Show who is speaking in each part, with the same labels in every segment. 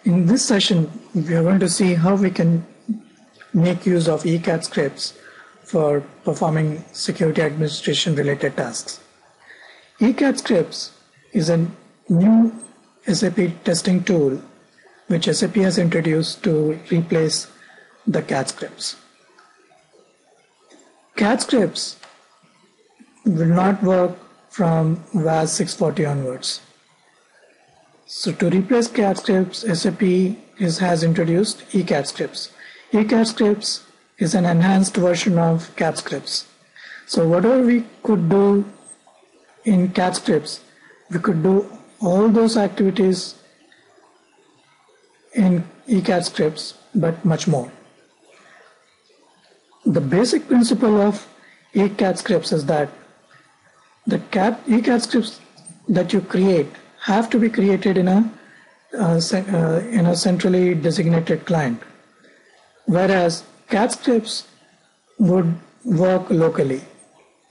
Speaker 1: In this session, we are going to see how we can make use of ECAT scripts for performing security administration related tasks. ECAT scripts is a new SAP testing tool which SAP has introduced to replace the CAT scripts. CAT scripts will not work from WAS 640 onwards. So to replace CAT scripts, SAP has introduced ECAT scripts. ECAT scripts is an enhanced version of CAT scripts. So whatever we could do in CAT scripts, we could do all those activities in ECAT scripts, but much more. The basic principle of ECAT scripts is that the ECAT scripts that you create have to be created in a centrally designated client, whereas CAT scripts would work locally,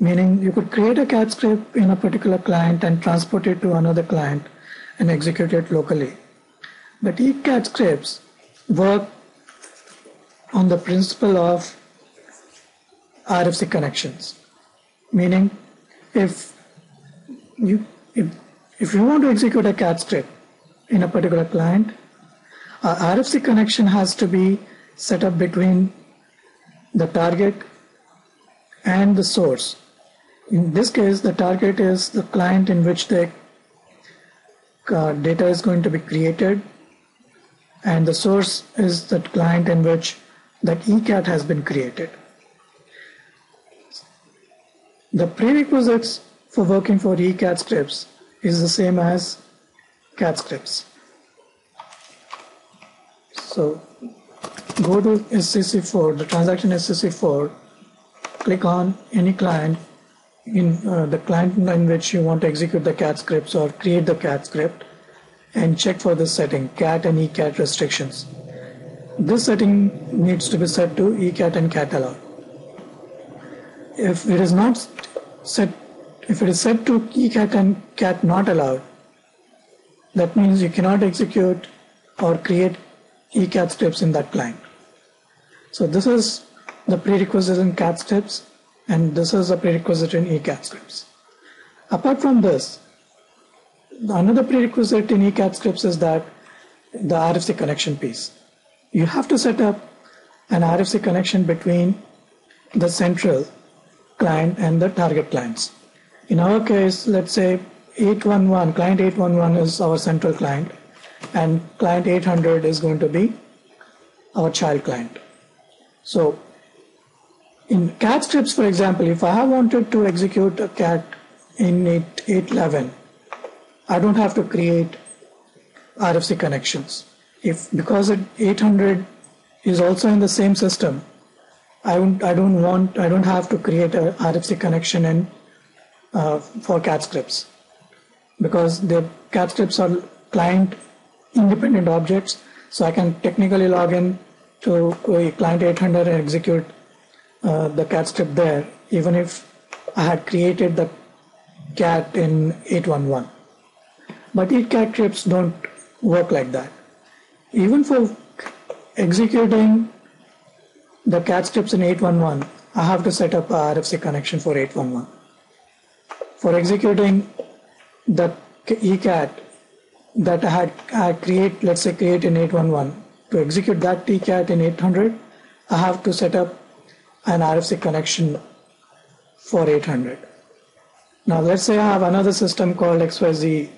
Speaker 1: meaning you could create a CAT script in a particular client and transport it to another client and execute it locally. But ECAT scripts work on the principle of RFC connections, meaning if you want to execute a CAT script in a particular client, a RFC connection has to be set up between the target and the source. In this case, the target is the client in which the data is going to be created, and the source is the client in which that ECAT has been created. The prerequisites for working for ECAT scripts is the same as CAT scripts. So go to SCC4, the transaction SCC4, click on any client in the client in which you want to execute the CAT scripts or create the CAT script, and check for this setting, CAT and ECAT restrictions. This setting needs to be set to ECAT and CAT allowed. If it is set to ECAT and CAT not allowed, that means you cannot execute or create ECAT scripts in that client. So this is the prerequisite in CAT scripts, and this is the prerequisite in ECAT scripts. Apart from this, another prerequisite in ECAT scripts is that the RFC connection piece. You have to set up an RFC connection between the central client and the target clients. In our case, let's say client 811 is our central client, and client 800 is going to be our child client. So in CAT scripts, for example, if I wanted to execute a CAT in 811, I don't have to create RFC connections. Because 800 is also in the same system, I don't have to create a RFC connection for CAT scripts, because the CAT scripts are client independent objects. So I can technically log in to client 800 and execute the CAT script there, even if I had created the CAT in 811. But ECAT scripts don't work like that. Even for executing the CAT scripts in 811, I have to set up a RFC connection for 811. For executing the ECAT that I create in 811, to execute that ECAT in 800, I have to set up an RFC connection for 800. Now let's say I have another system called XYZ.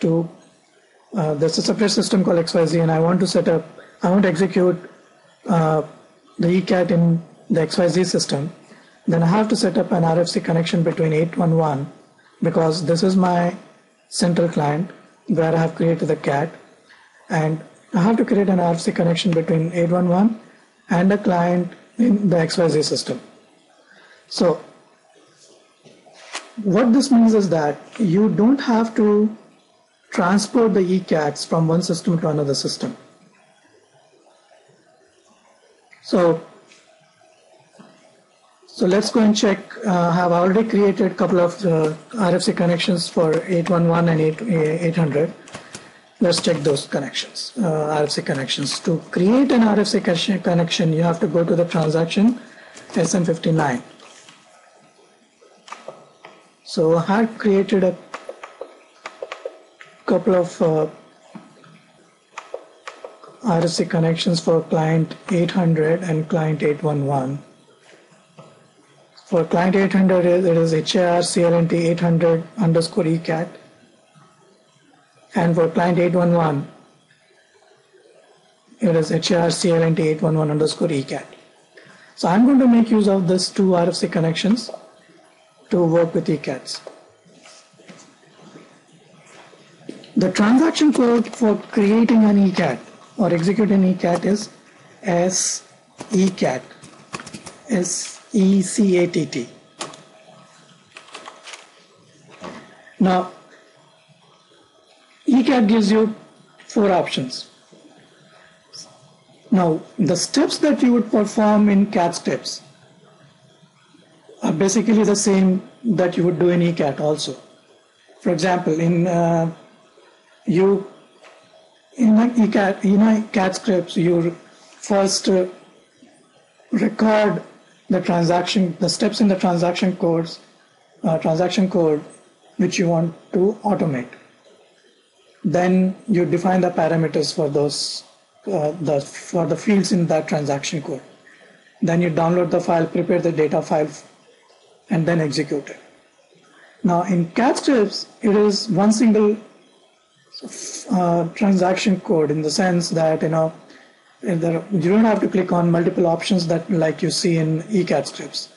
Speaker 1: There's a separate system called XYZ, and I want to execute the ECAT in the XYZ system. Then I have to set up an RFC connection between 811, because this is my central client where I have created the CAT, and I have to create an RFC connection between 811 and a client in the XYZ system. So what this means is that you don't have to transport the ECATs from one system to another system. So let's go and check. I have already created a couple of RFC connections for 811 and 800. let's check those connections, RFC connections. To create an RFC connection, you have to go to the transaction SM59. So I had created a couple of RFC connections for client 800 and client 811. For client 800, it is HAR CLNT 800 underscore ECAT. And for client 811, it is HAR CLNT 811 underscore ECAT. So I'm going to make use of these two RFC connections to work with ECATs. The transaction code for creating an ECAT or executing ECAT is SECAT, SECATT. Now, ECAT gives you 4 options. Now, the steps that you would perform in CAT steps are basically the same that you would do in ECAT also. For example, in CAT scripts, you first record the transaction, the steps in the transaction code which you want to automate. Then you define the parameters for those for the fields in that transaction code. Then you download the file, prepare the data file, and then execute it. Now in CAT scripts, it is one single transaction code, in the sense that you don't have to click on multiple options that like you see in ECAT scripts.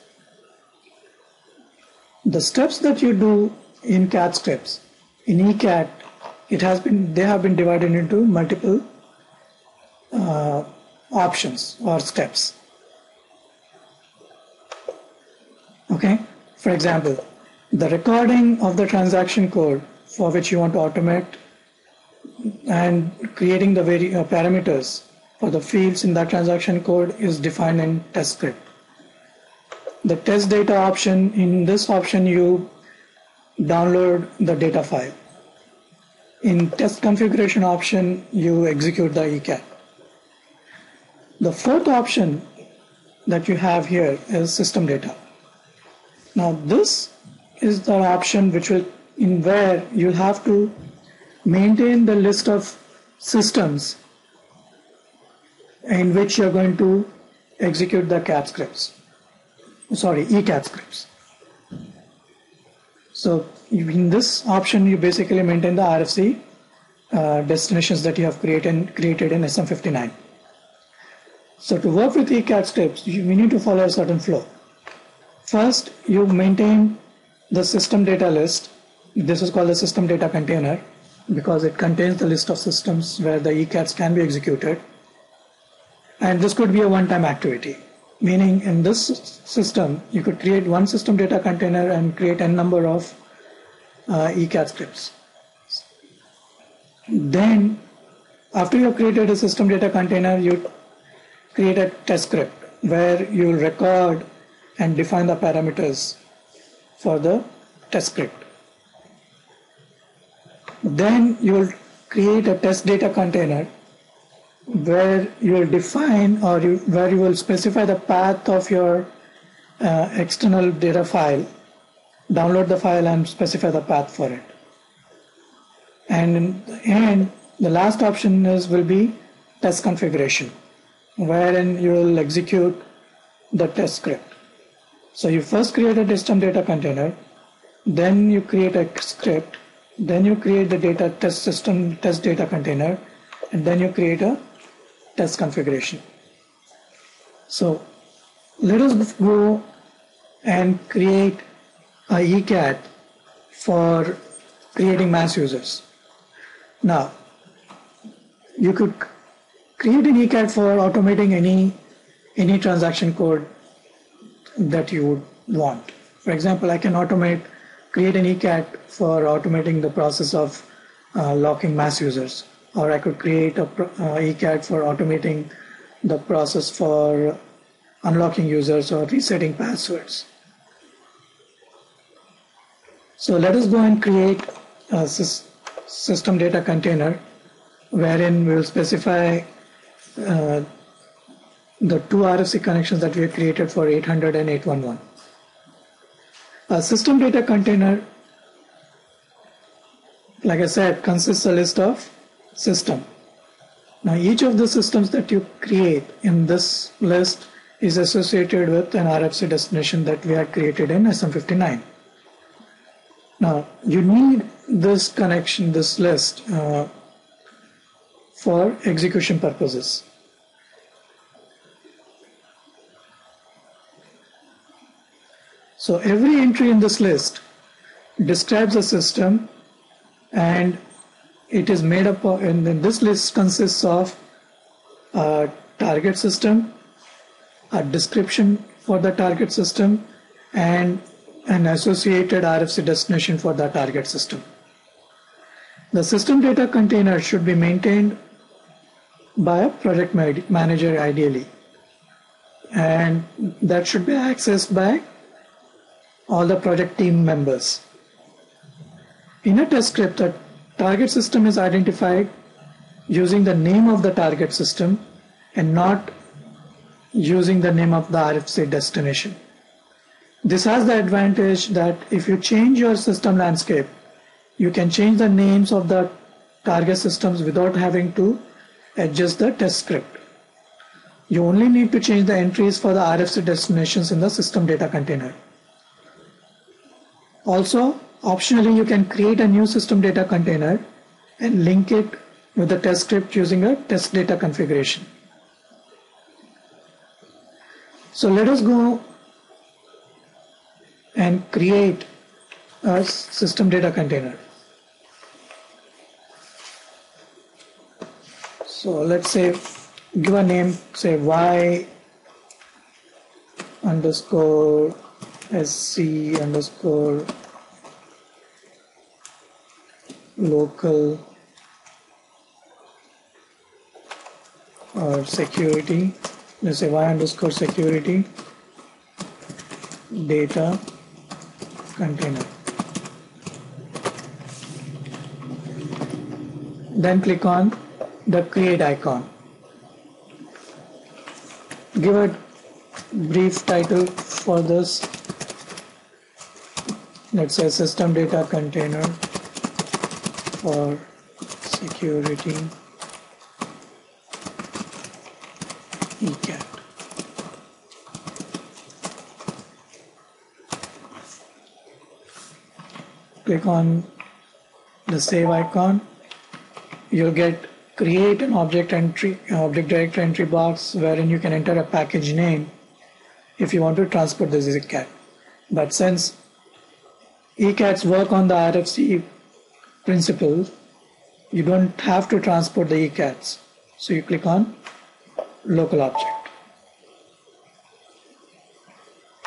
Speaker 1: The steps that you do in CAT scripts in ECAT, they have been divided into multiple options or steps. Okay, for example, the recording of the transaction code for which you want to automate and creating the parameters for the fields in that transaction code is defined in test script. The test data option, in this option you download the data file. In test configuration option, you execute the ECAT. The fourth option that you have here is system data. Now this is the option where you'll have to maintain the list of systems in which you're going to execute the ECAT scripts. So in this option, you basically maintain the RFC destinations that you have created in SM59. So to work with ECAT scripts, we need to follow a certain flow. First, you maintain the system data list. This is called the system data container because it contains the list of systems where the ECATs can be executed. And this could be a one-time activity, meaning in this system, you could create one system data container and create a number of ECAT scripts. Then, after you have created a system data container, you create a test script where you will record and define the parameters for the test script. Then you will create a test data container where you will define where you will specify the path of your external data file, download the file and specify the path for it. And in the end, the last option will be test configuration, wherein you will execute the test script. So you first create a system data container, then you create a script, then you create the test data container, and then you create a test configuration. So let us go and create a ECAT for creating mass users. Now, you could create an ECAT for automating any transaction code that you would want. For example, I can create an ECAT for automating the process of locking mass users, or I could create a ECAT for automating the process for unlocking users or resetting passwords. So let us go and create a system data container wherein we will specify the two RFC connections that we have created for 800 and 811. A system data container, like I said, consists a list of system. Now each of the systems that you create in this list is associated with an RFC destination that we had created in SM59. Now you need this connection, this list for execution purposes. So every entry in this list describes a system, and it is made up of, and then this list consists of a target system, a description for the target system, and an associated RFC destination for the target system. The system data container should be maintained by a project manager ideally, and that should be accessed by all the project team members. In a test script, the target system is identified using the name of the target system and not using the name of the RFC destination. This has the advantage that if you change your system landscape, you can change the names of the target systems without having to adjust the test script. You only need to change the entries for the RFC destinations in the system data container. Also, optionally, you can create a new system data container and link it with the test script using a test data configuration. So let us go and create a system data container. So let's say, give a name, say y underscore sc underscore local or security. Let's say y underscore security data container. Then click on the create icon. Give a brief title for this. Let's say system data container for security ECAT. Click on the save icon. You'll get create an object directory entry box wherein you can enter a package name if you want to transport this ECAT. But since ECATs work on the RFC principle, you don't have to transport the ECATs. So you click on local object.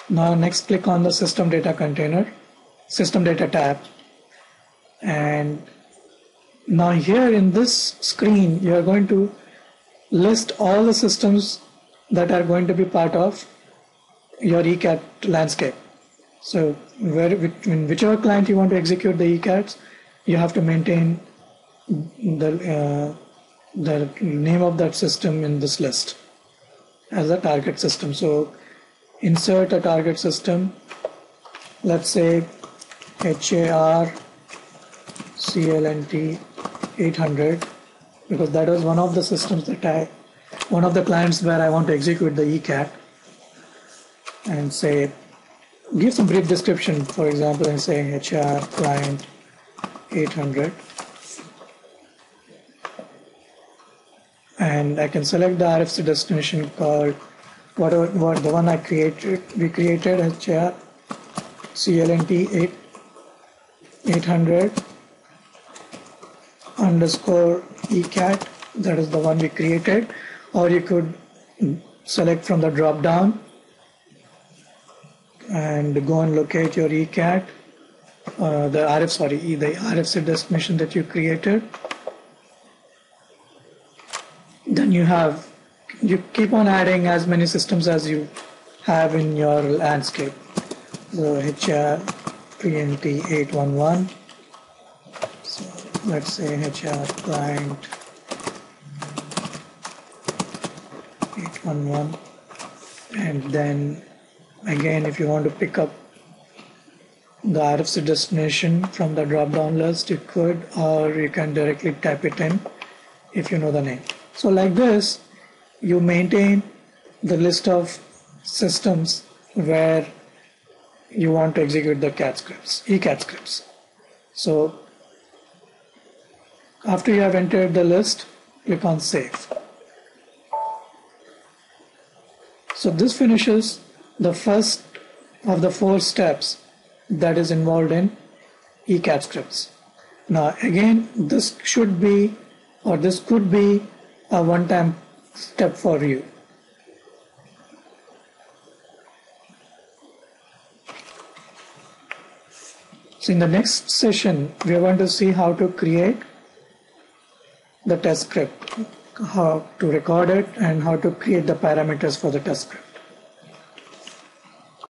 Speaker 1: Now next click on the system data container, system data tab, and now here in this screen you are going to list all the systems that are going to be part of your ECAT landscape. So in whichever client you want to execute the ECATs, you have to maintain the name of that system in this list as a target system. So insert a target system, let's say HAR CLNT 800, because that was one of the systems that one of the clients where I want to execute the ECAT, and say give some brief description, for example, and say HR client 800, and I can select the RFC destination called what the one we created HR CLNT 800 underscore ECAT, that is the one we created, or you could select from the drop down and go and locate your ECAT, the RFC destination that you created. Then you keep on adding as many systems as you have in your landscape. So HR PNT 811. So let's say HR client ref11, and then again if you want to pick up the RFC destination from the drop down list, you could, or you can directly type it in if you know the name. So like this, you maintain the list of systems where you want to execute the cat scripts, ECAT scripts. So after you have entered the list, click on Save. So this finishes the first of the 4 steps that is involved in ECAT scripts. Now again, this should be, or this could be, a one-time step for you. So in the next session, we are going to see how to create the test script, how to record it, and how to create the parameters for the test script.